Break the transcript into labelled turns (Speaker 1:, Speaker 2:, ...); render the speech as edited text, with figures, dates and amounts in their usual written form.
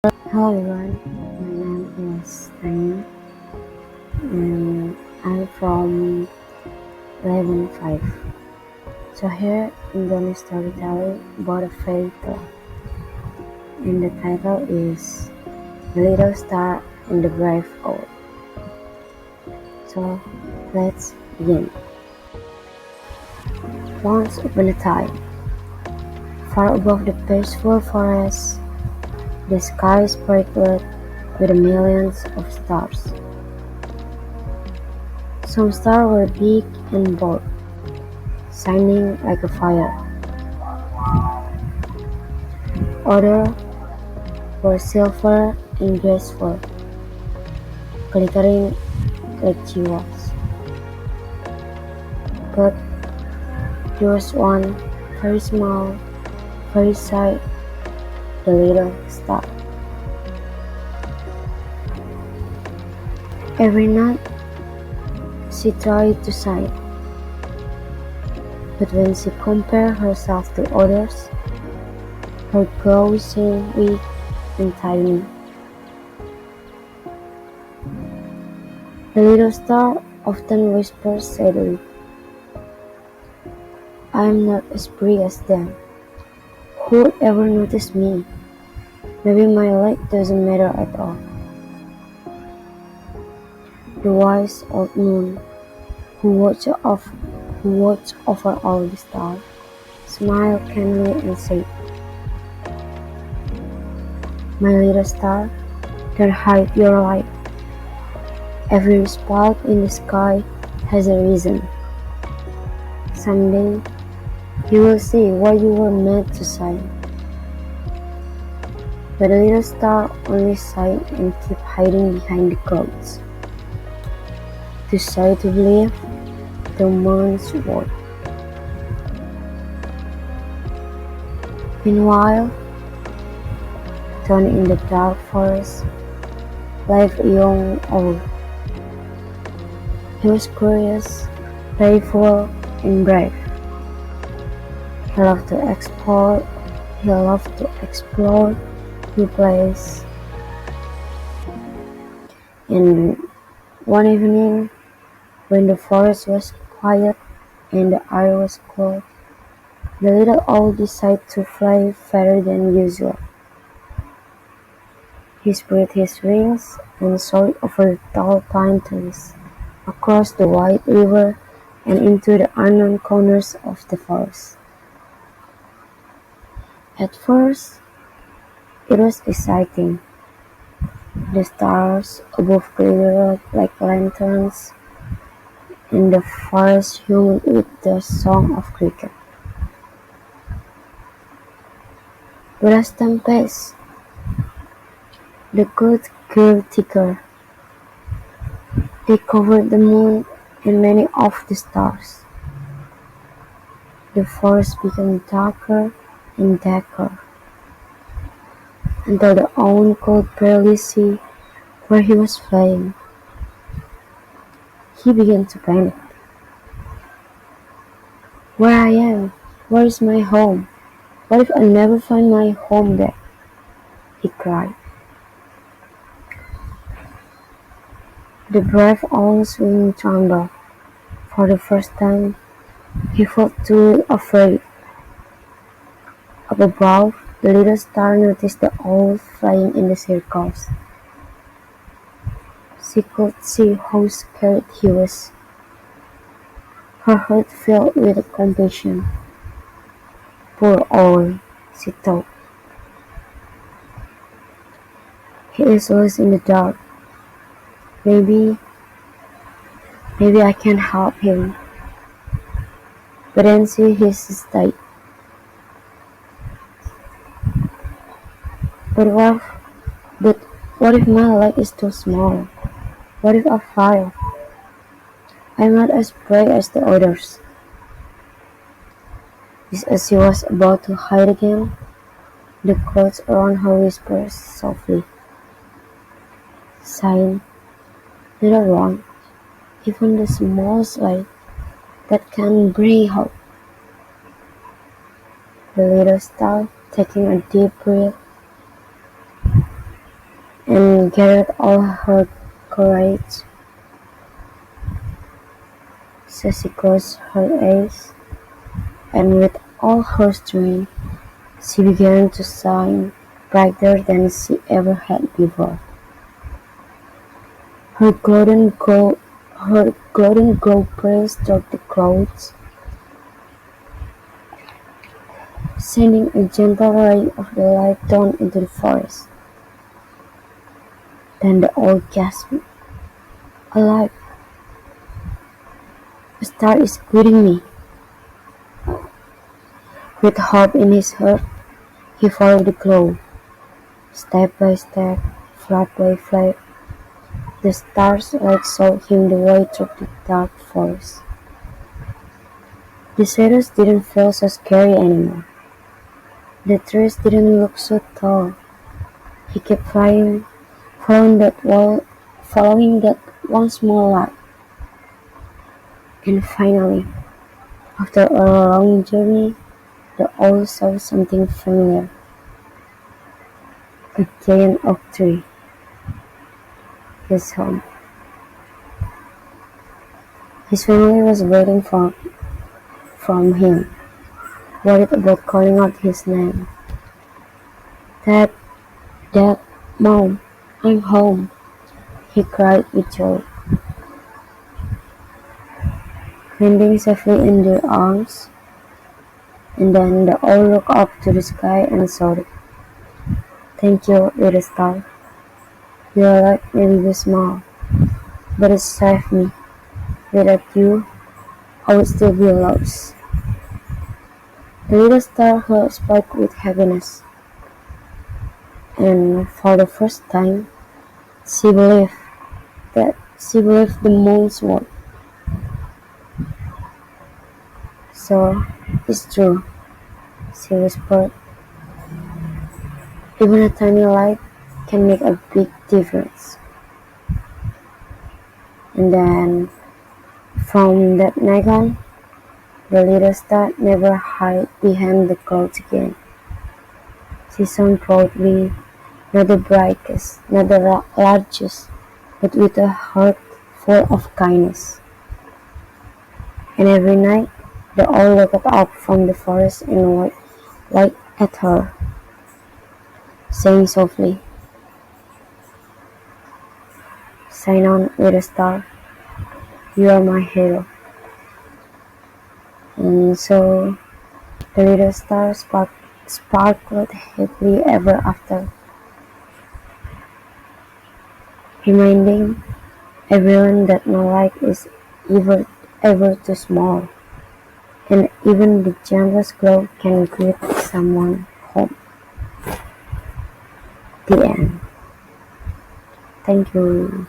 Speaker 1: Hello everyone, my name is Thania and I'm from 11.5. So here I'm gonna storytelling about a fairy tale and the title is The Little Star and the Brave Owl. So let's begin. Once upon a time, far above the peaceful forest, the sky sparkled with millions of stars. Some stars were big and bold, shining like a fire. Others were silver and graceful, glittering like jewels. But there was one very small, very shy, the little star. Every night she tried to shine, but when she compared herself to others, her glow seemed weak and tiny. The little star often whispered sadly, "I am not as brave as them. Who would ever notice me? Maybe my light doesn't matter at all." The wise old moon, who watched over all the stars, smiled kindly and said, "My little star, don't hide your light. Every spark in the sky has a reason. Someday you will see why you were meant to shine." But the little star only sighed and kept hiding behind the clouds, too shy to believe the moon's word. Meanwhile, down in the dark forest lived a young owl. He was curious, playful, and brave. He loved to explore. He loved to explore new places. And one evening, when the forest was quiet and the air was cool, the little owl decided to fly further than usual. He spread his wings and soared over the tall pine trees, across the wide river, and into the unknown corners of the forest. At first, it was exciting. The stars above glittered like lanterns, and the forest hummed with the song of cricket. But as time passed, the clouds grew thicker. They covered the moon and many of the stars. The forest became darker and darker, until the owl could barely see where he was flying. He began to panic. "Where I am? Where is my home? What if I never find my home back?" he cried. The brave owl's wings trembled. For the first time, he felt truly afraid. Up above, the little star noticed the owl flying in the circles. She could see how scared he was. Her heart filled with compassion. "Poor owl," she thought. "He is lost in the dark. Maybe, maybe I can help him." But then she hesitated. But what, but what if my leg is too small? What if I fail? I'm not as brave as the others. Just as she was about to hide again, the clouds around her whispered softly, "Shine, little one, even the smallest light that can bring hope." The little star, taking a deep breath, and gathered all her courage, so she closed her eyes, and with all her strength, she began to shine brighter than she ever had before. Her golden gold praise struck the clouds, sending a gentle ray of the light down into the forest. Then the owl gasped, "Alive! A star is greeting me!" With hope in his heart, he followed the glow. Step by step, flag by flag, the star's light showed him the way through the dark forest. The shadows didn't feel so scary anymore. The trees didn't look so tall. He kept flying, following that one small light. And finally, after a long journey, the owl saw something familiar. A giant oak tree, his home. His family was waiting from him, worried about calling out his name. "Dad, Dad, Mom, I'm home," he cried with joy. Landing safely in their arms, and then the owl looked up to the sky and shouted, "Thank you, little star. Your light may be small, but it saved me. Without you, I would still be lost." The little star heart sparkled with happiness, and for the first time, she believed she believed the moon's word. "So, it's true," she whispered. "Even a tiny light can make a big difference." And then, from that night on, the little star never hid behind the clouds again. She shone proudly, not the brightest, not the largest, but with a heart full of kindness. And every night, the owl looked up from the forest and winked at her, saying softly, "Shine on, little star, you are my hero." And so the little star sparkled happily ever after, reminding everyone that no light is ever too small, and even the gentlest glow can greet someone home. The end. Thank you.